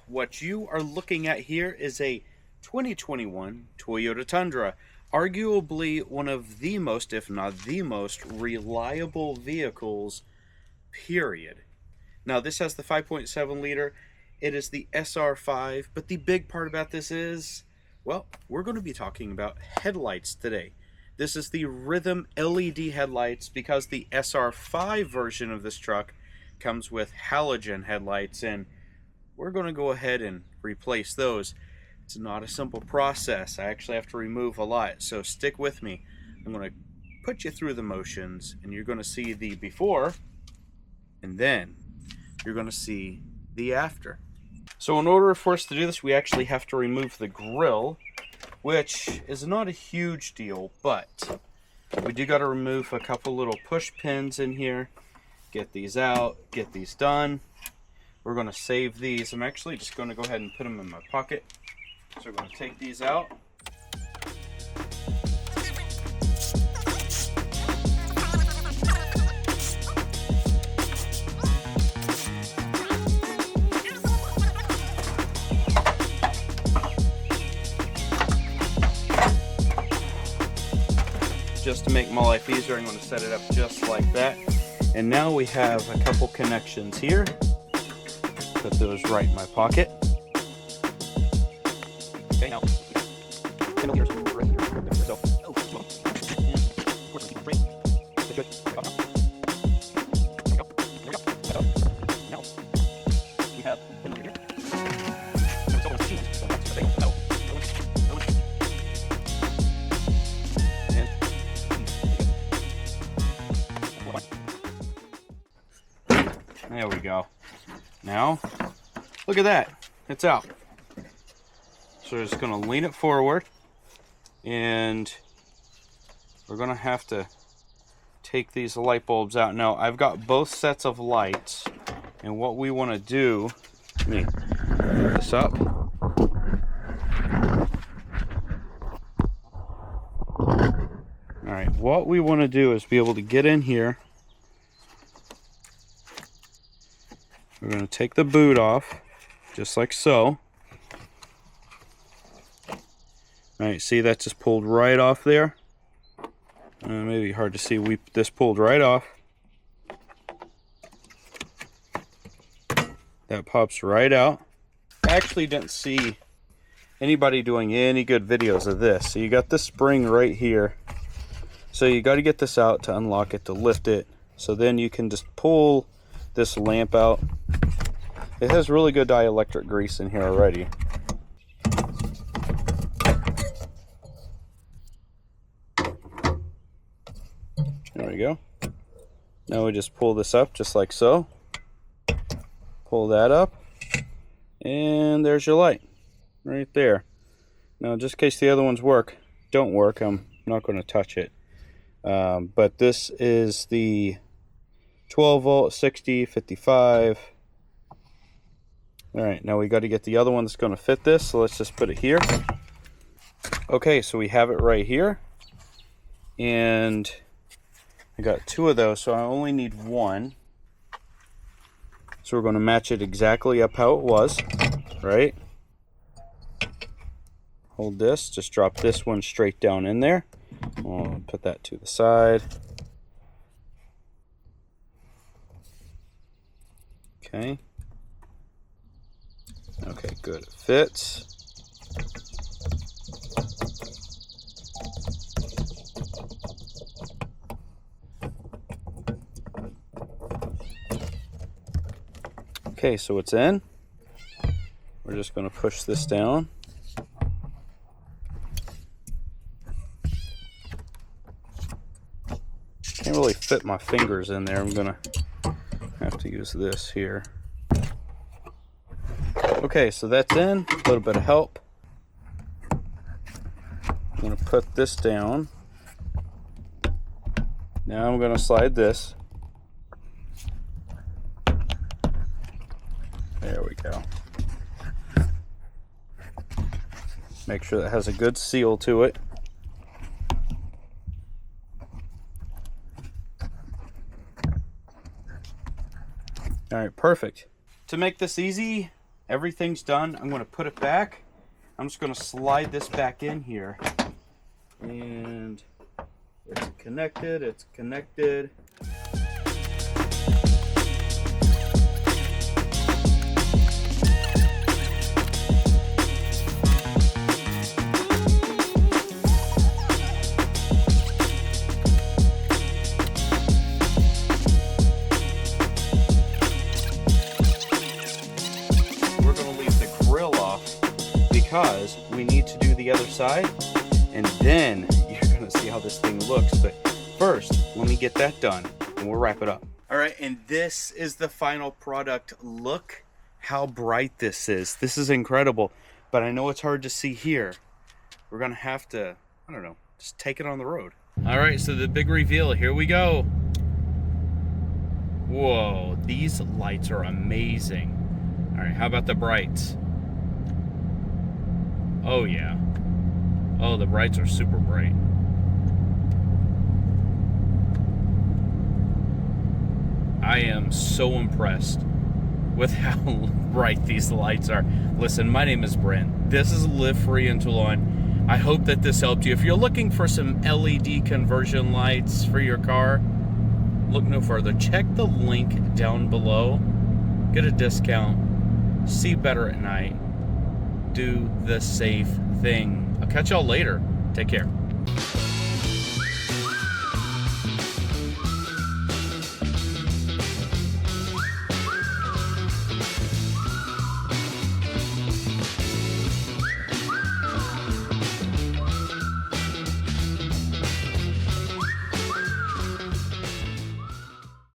What you are looking at here is a 2021 Toyota Tundra, arguably one of the most, if not the most, reliable vehicles, period. Now, this has the 5.7 liter. It is the SR5, but the big part about this is, well, we're going to be talking about headlights today. This is the Rhythm LED headlights because the SR5 version of this truck comes with halogen headlights, and we're going to go ahead and replace those. It's not a simple process. I actually have to remove a lot, so stick with me. I'm going to put you through the motions, and you're going to see the before, and then you're going to see the after. So in order for us to do this, we actually have to remove the grill, which is not a huge deal, but we do got to remove a couple little push pins in here. Get these out, get these done. We're going to save these. I'm actually just going to go ahead and put them in my pocket. So we're going to take these out. Just to make my life easier, I'm going to set it up just like that. And now we have a couple connections here. Put those right in my pocket. Okay, now. There we go. Now, look at that. It's out. So we're just going to lean it forward, and we're going to have to take these light bulbs out. Now, I've got both sets of lights, and what we want to do, let me put this up. All right, what we want to do is be able to get in here. We're going to take the boot off, just like so. Alright, see that just pulled right off there? Maybe hard to see, this pulled right off. That pops right out. I actually didn't see anybody doing any good videos of this. So you got the spring right here. So you got to get this out to unlock it, to lift it. So then you can just pull this lamp out. It has really good dielectric grease in here already. There we go. Now we just pull this up just like so. Pull that up. And there's your light. Right there. Now just in case the other ones don't work, I'm not going to touch it. But this is the 12 volt, 60, 55. Alright, now we got to get the other one that's going to fit this, so let's just put it here. Okay, so we have it right here. And I got two of those, so I only need one. So we're going to match it exactly up how it was, right? Hold this, just drop this one straight down in there. We'll put that to the side. Okay. Okay, good. It fits. Okay, so it's in. We're just going to push this down. Can't really fit my fingers in there. I'm going to have to use this here. Okay, so that's in. A little bit of help. I'm going to put this down. Now I'm going to slide this. There we go. Make sure that has a good seal to it. All right, perfect. To make this easy, everything's done. I'm going to put it back. I'm just going to slide this back in here. And it's connected. It's connected. Because we need to do the other side, and then you're gonna see how this thing looks. But first, let me get that done and we'll wrap it up. All right, and this is the final product. Look how bright this is. This is incredible, but I know it's hard to see here. We're gonna have to, I don't know, just take it on the road. All right, so the big reveal, here we go. Whoa, these lights are amazing. All right, how about the brights? Oh yeah. Oh, the brights are super bright. I am so impressed with how bright these lights are. Listen, my name is Brent. This is Live Free in Toulon. I hope that this helped you. If you're looking for some LED conversion lights for your car, look no further. Check the link down below. Get a discount. See better at night. Do the safe thing. I'll catch y'all later. Take care.